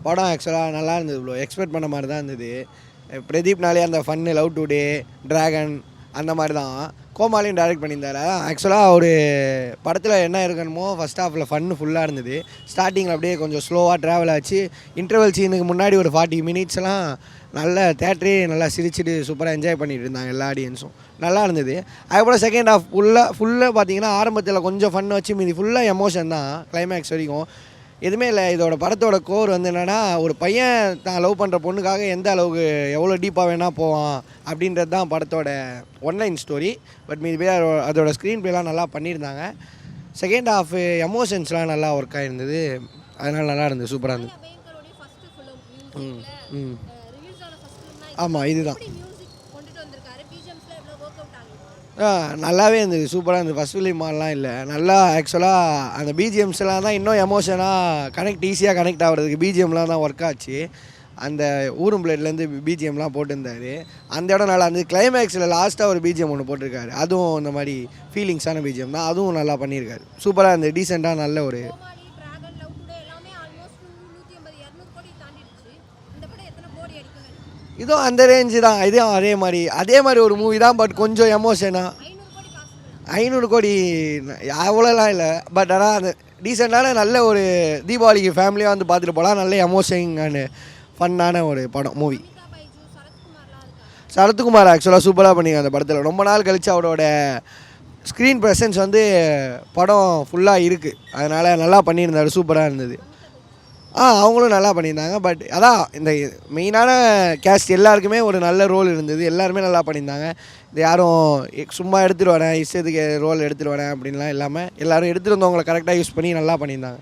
படம் ஆக்சுவலாக நல்லா இருந்தது ப்ரோ. எக்ஸ்பெக்ட் பண்ண மாதிரி தான் இருந்தது. பிரதீப்னாலே அந்த ஃபன்னு, லவ் டுடே, ட்ராகன் அந்த மாதிரி தான். கோமாளியும் டைரக்ட் பண்ணியிருந்தாரு. ஆக்சுவலாக ஒரு படத்தில் என்ன இருக்கணுமோ ஃபஸ்ட் ஹாஃபில் ஃபன்னு ஃபுல்லாக இருந்தது. ஸ்டார்டிங்கில் அப்படியே கொஞ்சம் ஸ்லோவாக ட்ராவல் ஆச்சு. இன்டர்வல் சீனுக்கு முன்னாடி ஒரு 40 மினிட்ஸ்லாம் நல்ல தேட்டரே நல்லா சிரிச்சுட்டு சூப்பராக என்ஜாய் பண்ணிட்டு இருந்தாங்க எல்லா ஆடியன்ஸும். நல்லா இருந்தது. அதுக்கப்புறம் செகண்ட் ஹாஃப் ஃபுல்லாக பார்த்தீங்கன்னா ஆரம்பத்தில் கொஞ்சம் ஃபன் வச்சு மீதி ஃபுல்லாக எமோஷன் தான் கிளைமேக்ஸ் வரைக்கும். எதுவுமே இல்லை. இதோட படத்தோட கோர் வந்து என்னென்னா, ஒரு பையன் தான் லவ் பண்ணுற பொண்ணுக்காக எந்த அளவுக்கு எவ்வளோ டீப்பாக வேணால் போவான் அப்படின்றது தான் படத்தோட ஒன்லைன் ஸ்டோரி. பட் மீதி பேர் அதோட ஸ்க்ரீன் ப்ளேலாம் நல்லா பண்ணியிருந்தாங்க. செகண்ட் ஹாஃப் எமோஷன்ஸ்லாம் நல்லா ஒர்க் ஆகிருந்தது. அதனால் நல்லா இருந்தது, சூப்பராக இருந்தது. ம் ம் ஆமாம், இதுதான். நல்லாவே இருந்தது, சூப்பராக இருந்தது. ஃபஸ்ட் ஃபிலிம் மாதிரிலாம் இல்லை, நல்லா ஆக்சுவலாக அந்த பிஜிஎம்ஸ்லாம் தான் இன்னும் எமோஷனாக ஈஸியாக கனெக்ட் ஆகிறதுக்கு பிஜிஎம்லாம் தான் ஒர்க் ஆச்சு. அந்த ஊரும் பிளேட்லேருந்து பிஜிஎம்லாம் போட்டிருந்தார். அந்த இடம் நல்லா இருந்தது. கிளைமேக்ஸில் லாஸ்ட்டாக ஒரு பிஜிஎம் ஒன்று போட்டிருக்காரு. அதுவும் இந்த மாதிரி ஃபீலிங்ஸான பிஜிஎம் தான். அதுவும் நல்லா பண்ணியிருக்காரு, சூப்பராக இருந்தது. டீசெண்டாக நல்ல ஒரு இதுவும் அந்த ரேஞ்சு தான். இதுவும் அதே மாதிரி ஒரு மூவி தான். பட் கொஞ்சம் எமோஷனாக 500 கோடி அவ்வளோலாம் இல்லை. பட் ஆனால் அந்த டீசெண்டான நல்ல ஒரு தீபாவளிக்கு ஃபேமிலியாக வந்து பார்த்துட்டு போகலாம். நல்ல எமோஷனான ஃபன்னான ஒரு படம் மூவி. சரத்குமார் ஆக்சுவலாக சூப்பராக பண்ணிங்க அந்த படத்தில். ரொம்ப நாள் கழித்து அவரோட ஸ்க்ரீன் ப்ரெசன்ஸ் வந்து படம் ஃபுல்லாக இருக்குது. அதனால் நல்லா பண்ணியிருந்தார், சூப்பராக இருந்தது. அவங்களும் நல்லா பண்ணியிருந்தாங்க. பட் அதான் இந்த மெயினான கேஸ்ட் எல்லாருக்குமே ஒரு நல்ல ரோல் இருந்தது. எல்லாருமே நல்லா பண்ணியிருந்தாங்க. இது யாரும் சும்மா எடுத்துகிட்டு வரேன், இஷ்டத்துக்கு ரோல் எடுத்துகிட்டு வரேன் அப்படின்லாம் இல்லாமல் எல்லோரும் எடுத்துகிட்டு வந்தவங்களை கரெக்டாக யூஸ் பண்ணி நல்லா பண்ணியிருந்தாங்க.